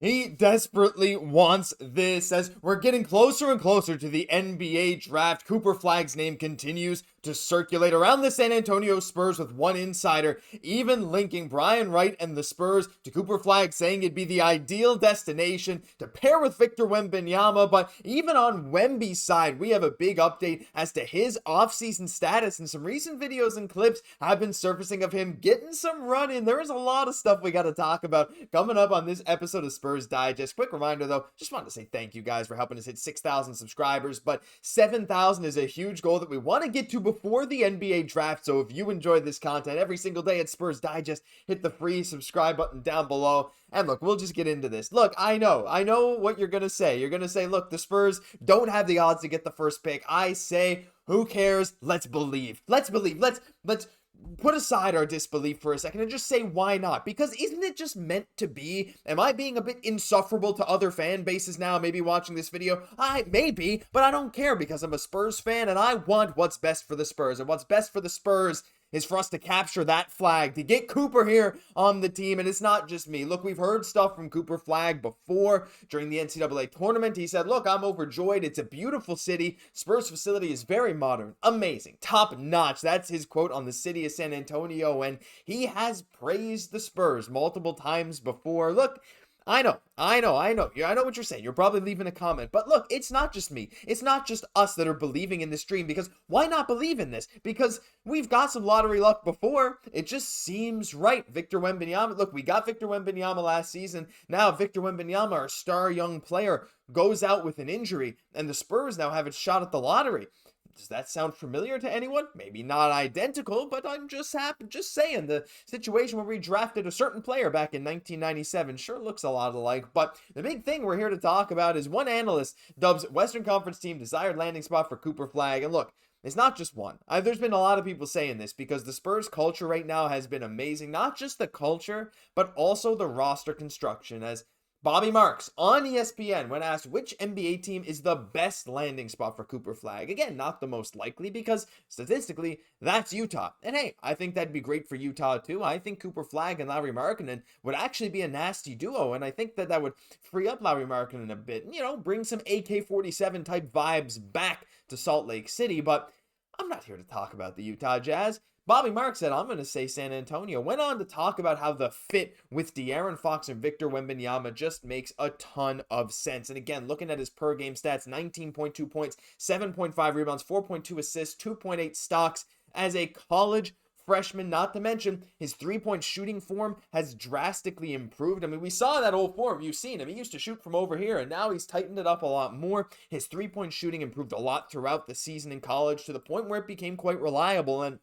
He desperately wants this. As we're getting closer and closer to the NBA draft, Cooper Flagg's name continues to circulate around the San Antonio Spurs, with one insider even linking Brian Wright and the Spurs to Cooper Flagg, saying it'd be the ideal destination to pair with Victor Wembanyama. But even on Wemby's side, we have a big update as to his offseason status, and some recent videos and clips have been surfacing of him getting some run in. There is a lot of stuff we got to talk about coming up on this episode of Spurs Digest. Quick reminder though, just wanted to say thank you guys for helping us hit 6,000 subscribers, but 7,000 is a huge goal that we want to get to before the NBA draft. So if you enjoy this content every single day at Spurs Digest, hit the free subscribe button down below. And look, we'll just get into this. Look, I know what you're going to say. You're going to say, look, the Spurs don't have the odds to get the first pick. I say, who cares? Let's believe. Let's put aside our disbelief for a second and just say, why not? Because isn't it just meant to be? Am I being a bit insufferable to other fan bases now, maybe watching this video? Maybe, but I don't care, because I'm a Spurs fan and I want what's best for the Spurs. And what's best for the Spurs is for us to capture that flag, to get Cooper here on the team. And it's not just me. Look, we've heard stuff from Cooper Flagg before during the NCAA tournament. He said, look, I'm overjoyed. It's a beautiful city. Spurs facility is very modern, amazing, top notch. That's his quote on the city of San Antonio. And he has praised the Spurs multiple times before. Look, I know. Yeah, I know what you're saying. You're probably leaving a comment. But look, it's not just me. It's not just us that are believing in this dream. Because why not believe in this? Because we've got some lottery luck before. It just seems right. Victor Wembanyama. Look, we got Victor Wembanyama last season. Now Victor Wembanyama, our star young player, goes out with an injury. And the Spurs now have a shot at the lottery. Does that sound familiar to anyone? Maybe not identical, but I'm just saying the situation where we drafted a certain player back in 1997 sure looks a lot alike. But the big thing we're here to talk about is one analyst dubs Western Conference team desired landing spot for Cooper Flagg. And look, it's not just one. There's been a lot of people saying this because the Spurs culture right now has been amazing. Not just the culture, but also the roster construction, as Bobby Marks on ESPN, when asked which NBA team is the best landing spot for Cooper Flagg. Again, not the most likely, because statistically, that's Utah. And hey, I think that'd be great for Utah too. I think Cooper Flagg and Lauri Markkanen would actually be a nasty duo, and I think that would free up Lauri Markkanen a bit. Bring some AK-47 type vibes back to Salt Lake City. But I'm not here to talk about the Utah Jazz. Bobby Marks said, I'm going to say San Antonio. Went on to talk about how the fit with De'Aaron Fox and Victor Wembanyama just makes a ton of sense. And again, looking at his per game stats, 19.2 points, 7.5 rebounds, 4.2 assists, 2.8 stocks as a college freshman. Not to mention his three-point shooting form has drastically improved. I mean, we saw that old form. You've seen him. He used to shoot from over here, and now he's tightened it up a lot more. His three-point shooting improved a lot throughout the season in college, to the point where it became quite reliable. And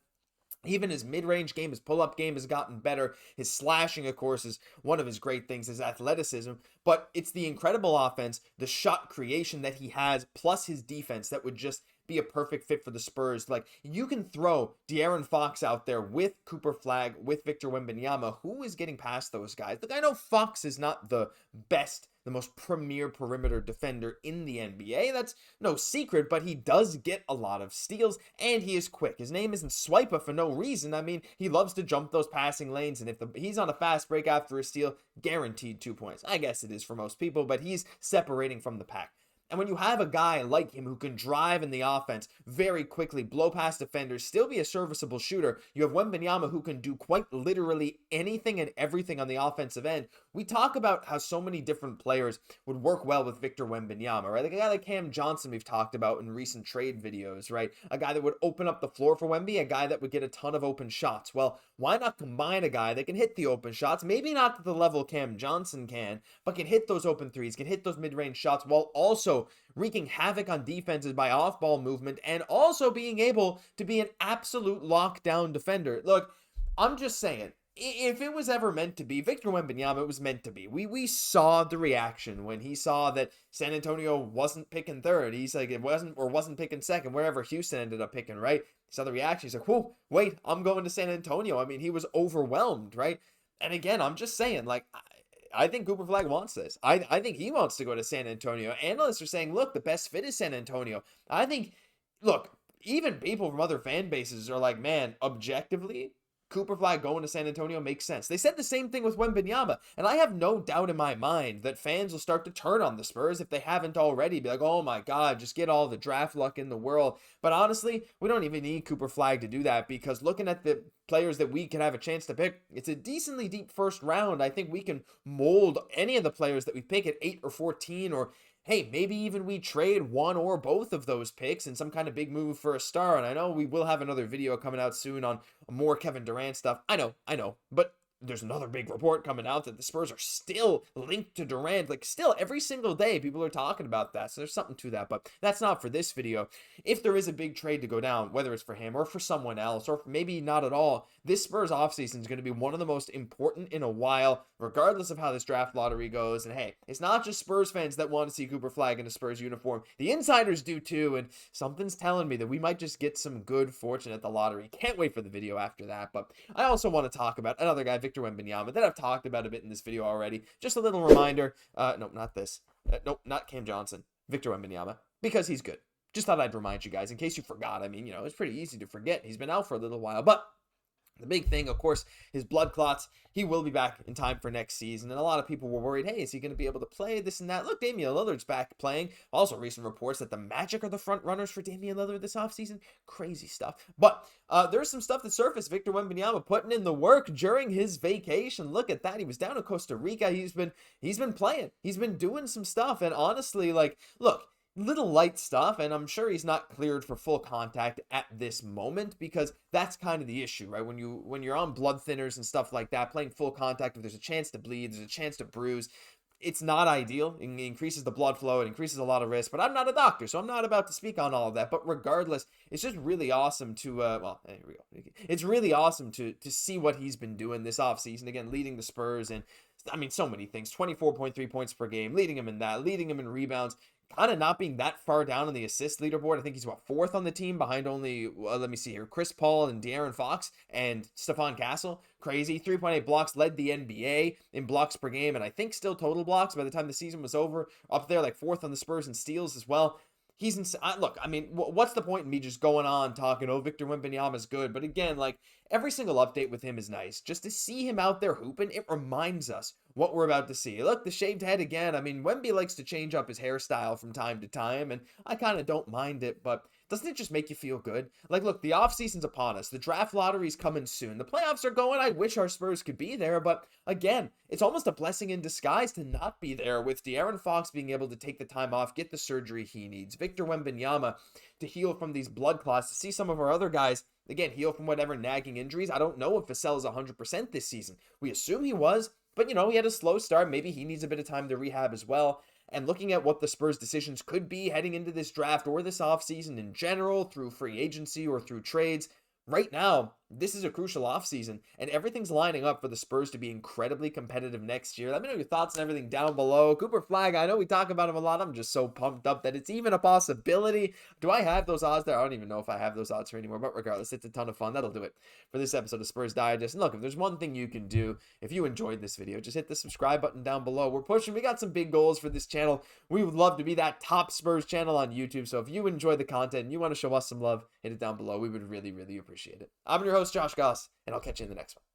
even his mid-range game, his pull-up game has gotten better. His slashing, of course, is one of his great things, his athleticism. But it's the incredible offense, the shot creation that he has, plus his defense that would just be a perfect fit for the Spurs. Like, you can throw De'Aaron Fox out there with Cooper Flagg, with Victor Wembanyama. Who is getting past those guys? Look, I know Fox is not the best, the most premier perimeter defender in the NBA. That's no secret, but he does get a lot of steals, and he is quick. His name isn't Swiper for no reason. I mean, he loves to jump those passing lanes, and if he's on a fast break after a steal, guaranteed 2 points. I guess it is for most people, but he's separating from the pack. And when you have a guy like him who can drive in the offense very quickly, blow past defenders, still be a serviceable shooter, you have Wembanyama who can do quite literally anything and everything on the offensive end. We talk about how so many different players would work well with Victor Wembanyama, right? Like a guy like Cam Johnson we've talked about in recent trade videos, right? A guy that would open up the floor for Wemby, a guy that would get a ton of open shots. Well, why not combine a guy that can hit the open shots, maybe not to the level Cam Johnson can, but can hit those open threes, can hit those mid-range shots, while also wreaking havoc on defenses by off-ball movement, and also being able to be an absolute lockdown defender. Look, I'm just saying, if it was ever meant to be, Victor Wembanyama, it was meant to be. We saw the reaction when he saw that San Antonio wasn't picking third. He's like, it wasn't picking second, wherever Houston ended up picking, right? He saw the reaction. He's like, whoa, wait, I'm going to San Antonio. I mean, he was overwhelmed, right? And again, I'm just saying, like, I think Cooper Flagg wants this. I think he wants to go to San Antonio. Analysts are saying, look, the best fit is San Antonio. I think, look, even people from other fan bases are like, man, objectively, Cooper Flagg going to San Antonio makes sense. They said the same thing with Wembanyama, and I have no doubt in my mind that fans will start to turn on the Spurs if they haven't already. Be like, oh my God, just get all the draft luck in the world. But honestly, we don't even need Cooper Flagg to do that, because looking at the players that we can have a chance to pick, it's a decently deep first round. I think we can mold any of the players that we pick at 8 or 14, or hey, maybe even we trade one or both of those picks in some kind of big move for a star. And I know we will have another video coming out soon on more Kevin Durant stuff. I know, but there's another big report coming out that the Spurs are still linked to Durant. Like, still, every single day, people are talking about that. So there's something to that, but that's not for this video. If there is a big trade to go down, whether it's for him or for someone else, or maybe not at all, this Spurs offseason is going to be one of the most important in a while, regardless of how this draft lottery goes. And hey, it's not just Spurs fans that want to see Cooper Flagg in a Spurs uniform. The insiders do too, and something's telling me that we might just get some good fortune at the lottery. Can't wait for the video after that. But I also want to talk about another guy, Victor Wembanyama, that I've talked about a bit in this video already. Just a little reminder. No, not this. Nope, not Cam Johnson. Victor Wembanyama, because he's good. Just thought I'd remind you guys in case you forgot. I mean, it's pretty easy to forget. He's been out for a little while, but the big thing, of course, his blood clots. He will be back in time for next season. And a lot of people were worried, hey, is he going to be able to play this and that? Look, Damian Lillard's back playing. Also, recent reports that the Magic are the front runners for Damian Lillard this offseason. Crazy stuff. But there's some stuff that surfaced. Victor Wembanyama putting in the work during his vacation. Look at that. He was down in Costa Rica. He's been playing. He's been doing some stuff. And honestly, look, little light stuff, and I'm sure he's not cleared for full contact at this moment, because that's kind of the issue, right? When you're on blood thinners and stuff like that, playing full contact, if there's a chance to bleed, there's a chance to bruise, it's not ideal. It increases the blood flow, it increases a lot of risk, but I'm not a doctor, so I'm not about to speak on all of that. But regardless, it's just really awesome to here we go. It's really awesome to see what he's been doing this offseason, again, leading the Spurs, and I mean, so many things. 24.3 points per game, leading him in that, leading him in rebounds, kind of not being that far down on the assist leaderboard. I think he's, fourth on the team behind only, let me see here, Chris Paul and De'Aaron Fox and Stephon Castle. Crazy. 3.8 blocks, led the NBA in blocks per game, and I think still total blocks by the time the season was over. Up there, fourth on the Spurs in steals as well. He's look, I mean, what's the point in me just going on talking, oh, Victor Wembanyama's good? But again, every single update with him is nice. Just to see him out there hooping, it reminds us what we're about to see. Look, the shaved head again. I mean, Wemby likes to change up his hairstyle from time to time, and I kind of don't mind it, but doesn't it just make you feel good? Look, the offseason's upon us. The draft lottery's coming soon. The playoffs are going. I wish our Spurs could be there, but again, it's almost a blessing in disguise to not be there, with De'Aaron Fox being able to take the time off, get the surgery he needs, Victor Wembanyama to heal from these blood clots, to see some of our other guys, again, heal from whatever nagging injuries. I don't know if Vassell is 100% this season. We assume he was, but he had a slow start. Maybe he needs a bit of time to rehab as well. And looking at what the Spurs' decisions could be heading into this draft or this offseason in general, through free agency or through trades, right now, this is a crucial offseason, and everything's lining up for the Spurs to be incredibly competitive next year. Let me know your thoughts and everything down below. Cooper Flagg, I know we talk about him a lot. I'm just so pumped up that it's even a possibility. Do I have those odds there? I don't even know if I have those odds for anymore, but regardless, it's a ton of fun. That'll do it for this episode of Spurs Digest. And look, if there's one thing you can do, if you enjoyed this video, just hit the subscribe button down below. We're pushing. We got some big goals for this channel. We would love to be that top Spurs channel on YouTube. So if you enjoy the content and you want to show us some love, hit it down below. We would really, really appreciate it. I'm your host, Josh Gosse, and I'll catch you in the next one.